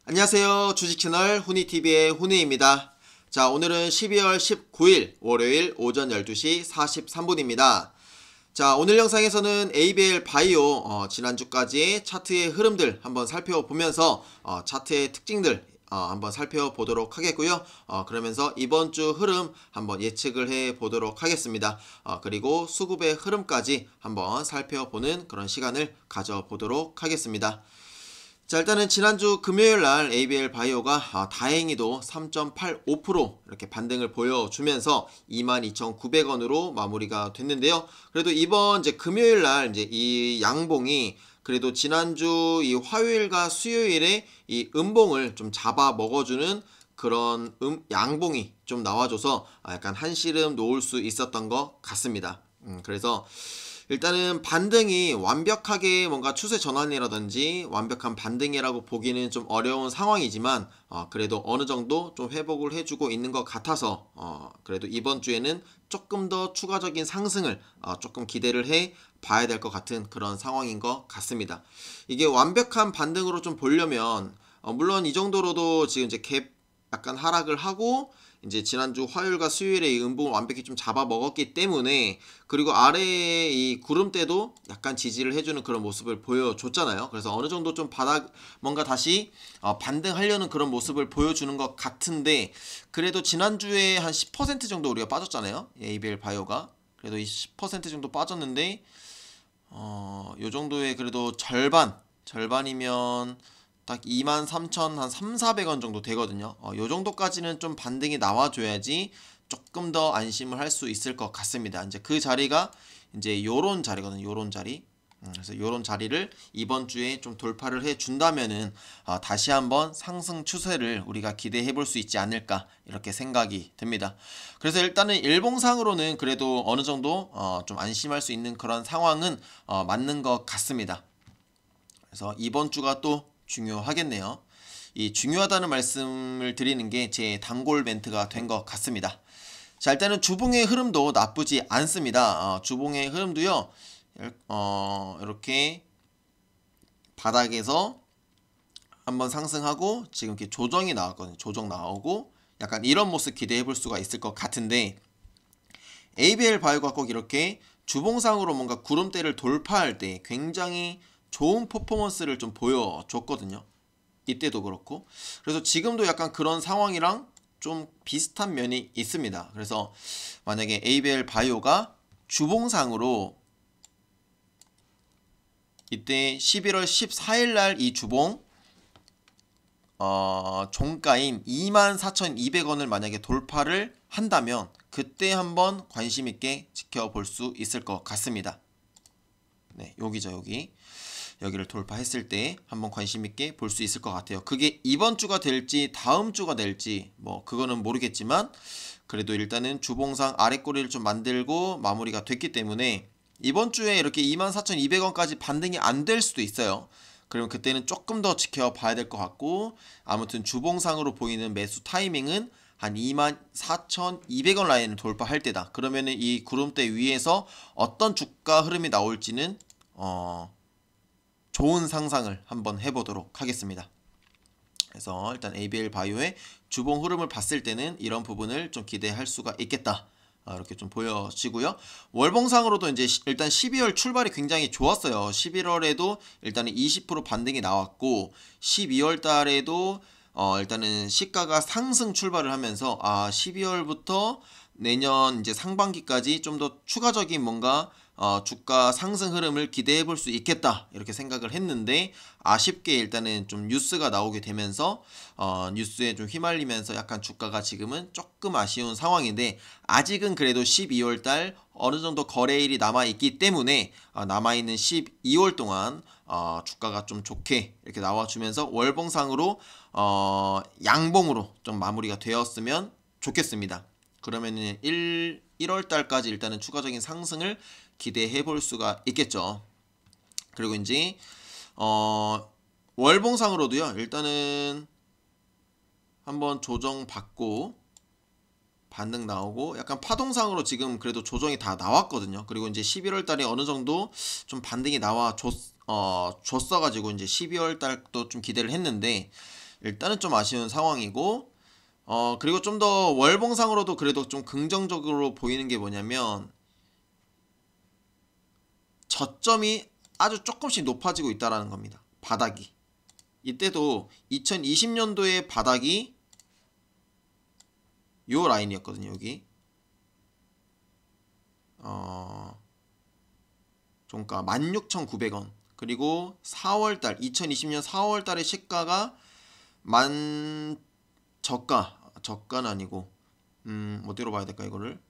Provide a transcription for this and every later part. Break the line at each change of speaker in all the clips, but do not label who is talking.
안녕하세요. 주식채널 훈이TV의 훈이입니다. 자, 오늘은 12월 19일 월요일 오전 12시 43분입니다. 자, 오늘 영상에서는 ABL 바이오 지난주까지의 차트의 흐름들 한번 살펴보면서 차트의 특징들 한번 살펴보도록 하겠고요. 그러면서 이번 주 흐름 한번 예측을 해보도록 하겠습니다. 그리고 수급의 흐름까지 한번 살펴보는 그런 시간을 가져보도록 하겠습니다. 자, 일단은 지난주 금요일날 ABL 바이오가 다행히도 3.85% 이렇게 반등을 보여주면서 22,900원으로 마무리가 됐는데요. 그래도 이번 이제 금요일날 이제 이 양봉이 그래도 지난주 이 화요일과 수요일에 이 음봉을 좀 잡아 먹어주는 그런 양봉이 좀 나와줘서 약간 한시름 놓을 수 있었던 것 같습니다. 그래서 일단은 반등이 완벽하게 뭔가 추세 전환이라든지 완벽한 반등이라고 보기는 좀 어려운 상황이지만 그래도 어느 정도 좀 회복을 해주고 있는 것 같아서 그래도 이번 주에는 조금 더 추가적인 상승을 조금 기대를 해 봐야 될 것 같은 그런 상황인 것 같습니다. 이게 완벽한 반등으로 좀 보려면 물론 이 정도로도 지금 이제 갭 약간 하락을 하고 이제 지난주 화요일과 수요일에 이 음봉을 완벽히 좀 잡아 먹었기 때문에, 그리고 아래에 이 구름대도 약간 지지를 해주는 그런 모습을 보여줬잖아요. 그래서 어느 정도 좀 바닥 뭔가 다시 반등하려는 그런 모습을 보여주는 것 같은데, 그래도 지난주에 한 10% 정도 우리가 빠졌잖아요. ABL 바이오가 그래도 이 10% 정도 빠졌는데 요 정도의 그래도 절반이면 딱 23,000 한 3,400원 정도 되거든요. 요 정도까지는 좀 반등이 나와줘야지 조금 더 안심을 할 수 있을 것 같습니다. 이제 그 자리가 이제 요런 자리거든요. 요런 자리. 그래서 요런 자리를 이번 주에 좀 돌파를 해 준다면은 다시 한번 상승 추세를 우리가 기대해 볼 수 있지 않을까 이렇게 생각이 듭니다. 그래서 일단은 일봉상으로는 그래도 어느 정도 좀 안심할 수 있는 그런 상황은 맞는 것 같습니다. 그래서 이번 주가 또 중요하겠네요. 이 중요하다는 말씀을 드리는 게 제 단골 멘트가 된 것 같습니다. 자, 일단은 주봉의 흐름도 나쁘지 않습니다. 주봉의 흐름도요, 이렇게 바닥에서 한번 상승하고 지금 이렇게 조정이 나왔거든요. 조정 나오고 약간 이런 모습 기대해 볼 수가 있을 것 같은데, ABL 바이오가 꼭 이렇게 주봉상으로 뭔가 구름대를 돌파할 때 굉장히 좋은 퍼포먼스를 좀 보여줬거든요. 이때도 그렇고. 그래서 지금도 약간 그런 상황이랑 좀 비슷한 면이 있습니다. 그래서 만약에 ABL 바이오가 주봉상으로 이때 11월 14일 날 이 주봉 종가인 24,200원을 만약에 돌파를 한다면 그때 한번 관심 있게 지켜볼 수 있을 것 같습니다. 네, 여기죠, 여기를 돌파했을 때 한번 관심 있게 볼 수 있을 것 같아요. 그게 이번 주가 될지 다음 주가 될지 뭐 그거는 모르겠지만, 그래도 일단은 주봉상 아랫꼬리를 좀 만들고 마무리가 됐기 때문에 이번 주에 이렇게 24,200원까지 반등이 안 될 수도 있어요. 그러면 그때는 조금 더 지켜봐야 될 것 같고, 아무튼 주봉상으로 보이는 매수 타이밍은 한 24,200원 라인을 돌파할 때다. 그러면은 이 구름대 위에서 어떤 주가 흐름이 나올지는 좋은 상상을 한번 해보도록 하겠습니다. 그래서 일단 ABL 바이오의 주봉 흐름을 봤을 때는 이런 부분을 좀 기대할 수가 있겠다. 이렇게 좀 보여지고요. 월봉상으로도 이제 일단 12월 출발이 굉장히 좋았어요. 11월에도 일단은 20% 반등이 나왔고, 12월 달에도 일단은 시가가 상승 출발을 하면서 12월부터 내년 이제 상반기까지 좀 더 추가적인 뭔가 주가 상승 흐름을 기대해 볼 수 있겠다 이렇게 생각을 했는데, 아쉽게 일단은 좀 뉴스가 나오게 되면서 뉴스에 좀 휘말리면서 약간 주가가 지금은 조금 아쉬운 상황인데, 아직은 그래도 12월 달 어느 정도 거래일이 남아 있기 때문에 남아 있는 12월 동안 주가가 좀 좋게 이렇게 나와주면서 월봉상으로 양봉으로 좀 마무리가 되었으면 좋겠습니다. 그러면은 1월 달까지 일단은 추가적인 상승을 기대해 볼 수가 있겠죠. 그리고 이제 월봉상으로도요, 일단은 한번 조정 받고 반등 나오고 약간 파동상으로 지금 그래도 조정이 다 나왔거든요. 그리고 이제 11월 달에 어느 정도 좀 반등이 나와 줬어가지고 이제 12월 달도 좀 기대를 했는데, 일단은 좀 아쉬운 상황이고, 그리고 좀 더 월봉상으로도 그래도 좀 긍정적으로 보이는 게 뭐냐면 저점이 아주 조금씩 높아지고 있다라는 겁니다. 바닥이. 이때도 2020년도의 바닥이 요 라인이었거든요. 여기 종가 16,900원. 그리고 4월달 2020년 4월달의 시가가 저가는 아니고 어디로 봐야 될까 이거를.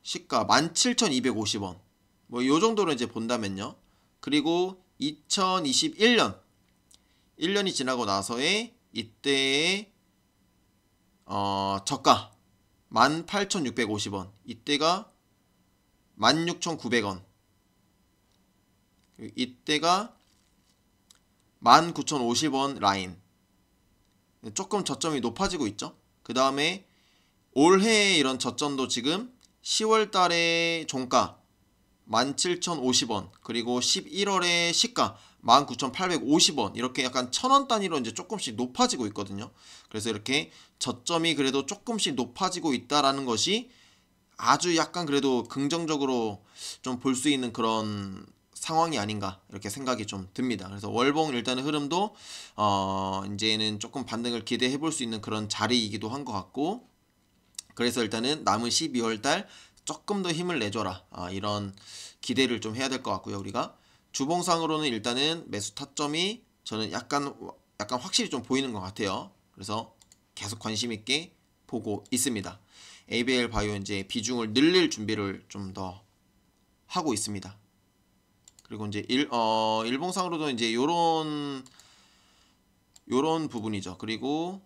시가 17,250원. 뭐 요 정도로 이제 본다면요. 그리고 2021년 1년이 지나고 나서의 이때의 저가 18,650원. 이때가 16,900원. 이때가 19,050원 라인. 조금 저점이 높아지고 있죠. 그 다음에 올해의 이런 저점도 지금 10월 달에 종가 17,050원, 그리고 11월에 시가 19,850원, 이렇게 약간 1,000원 단위로 이제 조금씩 높아지고 있거든요. 그래서 이렇게 저점이 그래도 조금씩 높아지고 있다라는 것이 아주 약간 그래도 긍정적으로 좀 볼 수 있는 그런 상황이 아닌가 이렇게 생각이 좀 듭니다. 그래서 월봉 일단은 흐름도 이제는 조금 반등을 기대해 볼 수 있는 그런 자리이기도 한 것 같고, 그래서 일단은 남은 12월달 조금 더 힘을 내줘라, 이런 기대를 좀 해야 될 것 같고요. 우리가 주봉상으로는 일단은 매수 타점이 저는 약간 확실히 좀 보이는 것 같아요. 그래서 계속 관심 있게 보고 있습니다. ABL 바이오 이제 비중을 늘릴 준비를 좀 더 하고 있습니다. 그리고 이제 일봉상으로도 이제 요런 부분이죠. 그리고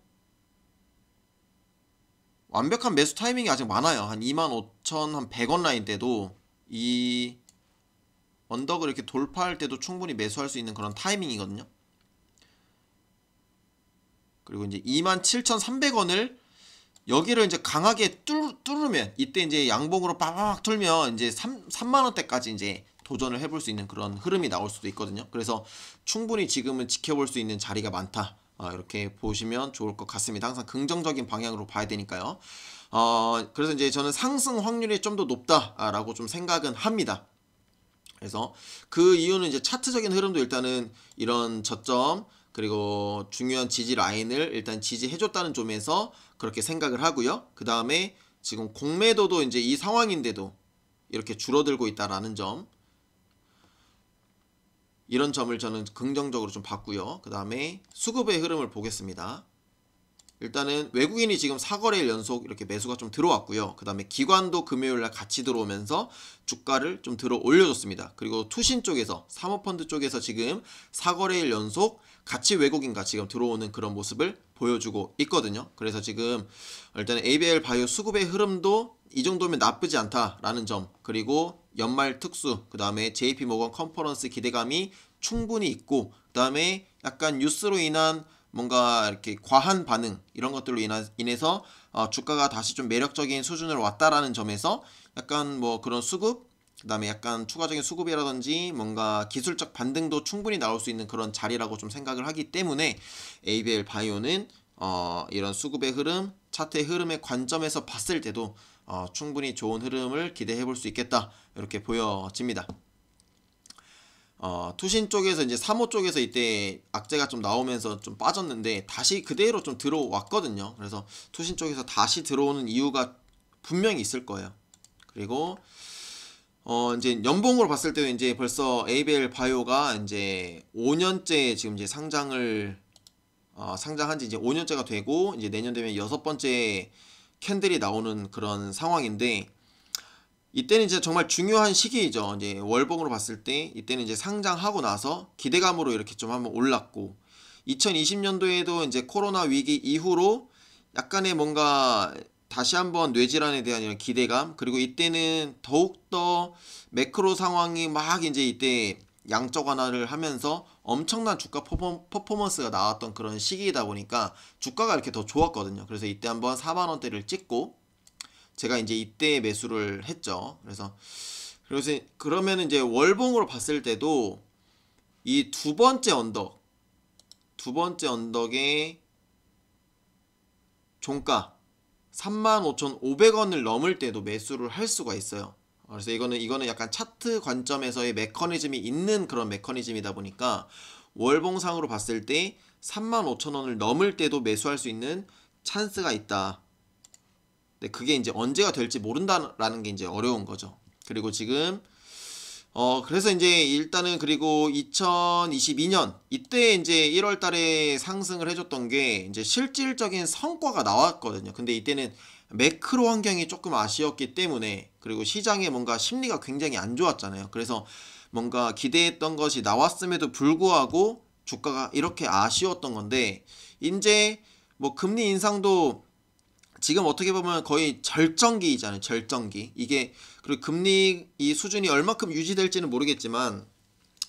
완벽한 매수 타이밍이 아직 많아요. 한 25,100원 라인 때도 이 언덕을 이렇게 돌파할 때도 충분히 매수할 수 있는 그런 타이밍이거든요. 그리고 이제 27,300원을 여기를 이제 강하게 뚫으면 이때 이제 양봉으로 빠박 뚫면 이제 3만원대까지 이제 도전을 해볼 수 있는 그런 흐름이 나올 수도 있거든요. 그래서 충분히 지금은 지켜볼 수 있는 자리가 많다, 이렇게 보시면 좋을 것 같습니다. 항상 긍정적인 방향으로 봐야 되니까요. 그래서 이제 저는 상승 확률이 좀 더 높다라고 좀 생각은 합니다. 그래서 그 이유는 이제 차트적인 흐름도 일단은 이런 저점 그리고 중요한 지지 라인을 일단 지지해줬다는 점에서 그렇게 생각을 하고요. 그 다음에 지금 공매도도 이제 이 상황인데도 이렇게 줄어들고 있다라는 점, 이런 점을 저는 긍정적으로 좀 봤고요. 그 다음에 수급의 흐름을 보겠습니다. 일단은 외국인이 지금 4거래일 연속 이렇게 매수가 좀 들어왔고요. 그 다음에 기관도 금요일날 같이 들어오면서 주가를 좀 들어 올려줬습니다. 그리고 투신 쪽에서, 사모펀드 쪽에서 지금 4거래일 연속 같이 외국인과 지금 들어오는 그런 모습을 보여주고 있거든요. 그래서 지금 일단 ABL 바이오 수급의 흐름도 이 정도면 나쁘지 않다라는 점, 그리고 연말 특수, 그 다음에 JP모건 컨퍼런스 기대감이 충분히 있고, 그 다음에 약간 뉴스로 인한 뭔가 이렇게 과한 반응, 이런 것들로 인해서 주가가 다시 좀 매력적인 수준으로 왔다라는 점에서 약간 뭐 그런 수급, 그 다음에 약간 추가적인 수급이라든지 뭔가 기술적 반등도 충분히 나올 수 있는 그런 자리라고 좀 생각을 하기 때문에 ABL 바이오는 이런 수급의 흐름, 차트의 흐름의 관점에서 봤을 때도 충분히 좋은 흐름을 기대해 볼 수 있겠다, 이렇게 보여집니다. 투신 쪽에서 이제 사모 쪽에서 이때 악재가 좀 나오면서 좀 빠졌는데 다시 그대로 좀 들어왔거든요. 그래서 투신 쪽에서 다시 들어오는 이유가 분명히 있을 거예요. 그리고 이제 연봉으로 봤을 때도 이제 벌써 ABL 바이오가 이제 5년째 지금 이제 상장한 지 이제 5년째가 되고, 이제 내년 되면 6번째 캔들이 나오는 그런 상황인데, 이때는 이제 정말 중요한 시기이죠. 이제 월봉으로 봤을 때 이때는 이제 상장하고 나서 기대감으로 이렇게 좀 한번 올랐고, 2020년도에도 이제 코로나 위기 이후로 약간의 뭔가 다시 한번 뇌질환에 대한 이런 기대감, 그리고 이때는 더욱더 매크로 상황이 막 이제 이때 양적 완화를 하면서 엄청난 주가 퍼포먼스가 나왔던 그런 시기이다 보니까 주가가 이렇게 더 좋았거든요. 그래서 이때 한번 4만원대를 찍고 제가 이제 이때 매수를 했죠. 그래서 그러면 이제 월봉으로 봤을 때도 이 두 번째 두 번째 언덕의 종가 35,500원을 넘을 때도 매수를 할 수가 있어요. 그래서 이거는 약간 차트 관점에서의 메커니즘이 있는 그런 메커니즘이다 보니까 월봉상으로 봤을 때 35,000원을 넘을 때도 매수할 수 있는 찬스가 있다. 근데 그게 이제 언제가 될지 모른다라는 게 이제 어려운 거죠. 그리고 지금 그래서 이제 일단은 그리고 2022년 이때 이제 1월 달에 상승을 해줬던 게 이제 실질적인 성과가 나왔거든요. 근데 이때는 매크로 환경이 조금 아쉬웠기 때문에, 그리고 시장의 뭔가 심리가 굉장히 안 좋았잖아요. 그래서 뭔가 기대했던 것이 나왔음에도 불구하고 주가가 이렇게 아쉬웠던 건데, 이제 뭐 금리 인상도 지금 어떻게 보면 거의 절정기이잖아요. 절정기. 이게 그리고 금리 이 수준이 얼마큼 유지될지는 모르겠지만,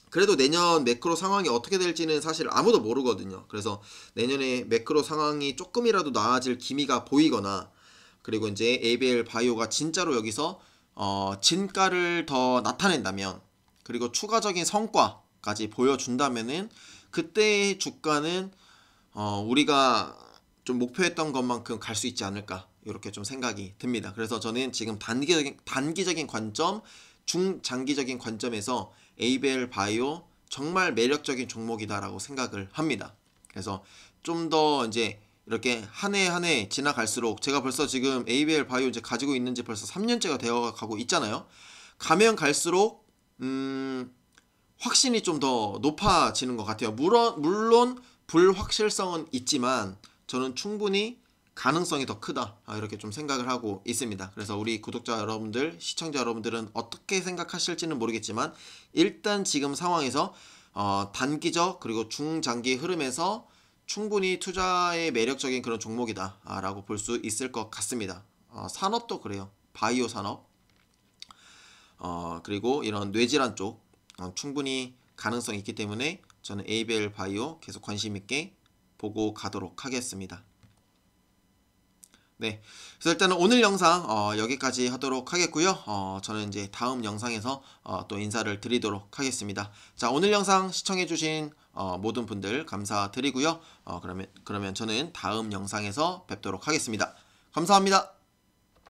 그래도 내년 매크로 상황이 어떻게 될지는 사실 아무도 모르거든요. 그래서 내년에 매크로 상황이 조금이라도 나아질 기미가 보이거나, 그리고 이제 ABL 바이오가 진짜로 여기서 진가를 더 나타낸다면, 그리고 추가적인 성과까지 보여준다면은 그때의 주가는 우리가 좀 목표했던 것만큼 갈 수 있지 않을까, 이렇게 좀 생각이 듭니다. 그래서 저는 지금 단기적인 관점, 중장기적인 관점에서 ABL 바이오 정말 매력적인 종목이다라고 생각을 합니다. 그래서 좀 더 이제 이렇게 한 해 한 해 지나갈수록, 제가 벌써 지금 ABL 바이오 이제 가지고 있는 지 벌써 3년째가 되어 가고 있잖아요. 가면 갈수록 확신이 좀 더 높아지는 것 같아요. 물론 불확실성은 있지만 저는 충분히 가능성이 더 크다, 이렇게 좀 생각을 하고 있습니다. 그래서 우리 구독자 여러분들, 시청자 여러분들은 어떻게 생각하실지는 모르겠지만, 일단 지금 상황에서 단기적 그리고 중장기 흐름에서 충분히 투자에 매력적인 그런 종목이다 라고 볼 수 있을 것 같습니다. 산업도 그래요. 바이오 산업, 그리고 이런 뇌질환 쪽 충분히 가능성이 있기 때문에 저는 ABL 바이오 계속 관심 있게 보고 가도록 하겠습니다. 네, 그래서 일단은 오늘 영상 여기까지 하도록 하겠고요. 저는 이제 다음 영상에서 또 인사를 드리도록 하겠습니다. 자, 오늘 영상 시청해주신 모든 분들 감사드리고요. 그러면 저는 다음 영상에서 뵙도록 하겠습니다. 감사합니다.